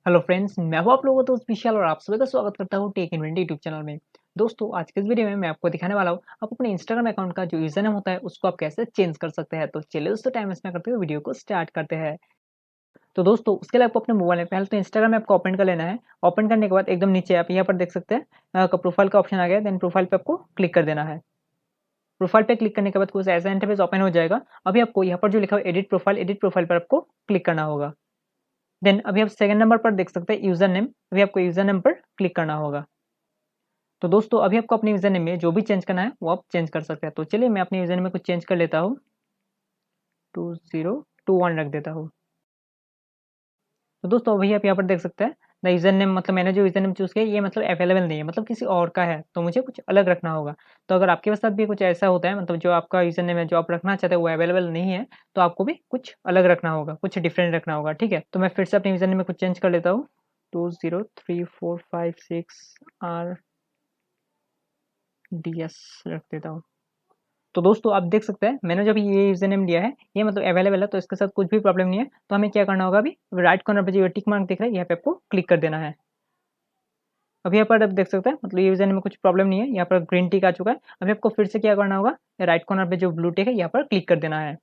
Hello friends, मैं हूं आप लोगों का दोस्त विशाल और आप सभी का स्वागत करता हूं टेक इन्वेंट यूट्यूब चैनल में। दोस्तों, आज के इस वीडियो में मैं आपको दिखाने वाला हूं आप अपने इंस्टाग्राम अकाउंट का जो यूजर नेम होता है उसको आप कैसे चेंज कर सकते हैं। तो चलिए दोस्तों, टाइम वेस्ट ना करते हुए वीडियो को स्टार्ट करते हैं। तो दोस्तों, उसके लिए आपको अपने मोबाइल में पहले तो इंस्टाग्राम ऐप को ओपन कर लेना है। ओपन करने के बाद एकदम नीचे आप यहाँ पर देख सकते हैं प्रोफाइल का ऑप्शन आ गया। देन प्रोफाइल पे आपको क्लिक कर देना है। प्रोफाइल पे क्लिक करने के बाद कुछ ऐसा इंटरफेस ओपन हो जाएगा। अभी आपको यहाँ पर जो लिखा हुआ एडिट प्रोफाइल पर आपको क्लिक करना होगा। देन अभी आप सेकंड नंबर पर देख सकते हैं यूजर नेम। अभी आपको यूजर नेम पर क्लिक करना होगा। तो दोस्तों, अभी आपको अपने यूजर नेम में जो भी चेंज करना है वो आप चेंज कर सकते हैं। तो चलिए मैं अपने यूजर नेम में कुछ चेंज कर लेता हूँ। 2021 रख देता हूँ। तो दोस्तों, अभी आप यहाँ पर देख सकते हैं द यूजर नेम, मतलब मैंने जो यूजर नेम चूज किया ये मतलब अवेलेबल नहीं है, मतलब किसी और का है, तो मुझे कुछ अलग रखना होगा। तो अगर आपके साथ भी कुछ ऐसा होता है, मतलब जो आपका यूजर नेम है जो आप रखना चाहते हैं वो अवेलेबल नहीं है, तो आपको भी कुछ अलग रखना होगा, कुछ डिफरेंट रखना होगा। ठीक है, तो मैं फिर से अपने यूजर नेम में कुछ चेंज कर लेता हूँ। 203456RDS रख देता हूँ। तो दोस्तों, आप देख सकते हैं मैंने जब ये यूजर नेम लिया है ये मतलब अवेलेबल है, तो इसके साथ कुछ भी प्रॉब्लम नहीं है। तो हमें क्या करना होगा, अभी राइट कॉर्नर पे जो टिक मार्क दिख रहा है यहाँ पे आपको क्लिक कर देना है। अभी यहाँ पर आप देख सकते हैं मतलब ये यूजर नेम में कुछ प्रॉब्लम नहीं है, यहाँ पर ग्रीन टिक आ चुका है। अभी आपको फिर से क्या करना होगा, राइट कॉर्नर पे जो ब्लू टिक है यहाँ पर क्लिक कर देना है।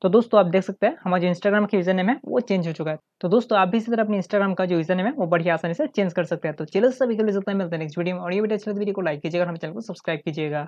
तो दोस्तों, आप देख सकते हैं हमारा जो इंस्टाग्राम का यूजर नेम है वो चेंज हो चुका है। तो दोस्तों, आप भी इसी तरह अपने इंस्टाग्राम का जो यूजर नेम है वो बड़ी आसानी से चेंज कर सकते हैं। तो चलो सभी के लिए मिलते हैं नेक्स्ट वीडियो में, और ये वीडियो अच्छा लगे तो वीडियो को लाइक कीजिएगा और हमारे चैनल को सब्सक्राइब कीजिएगा।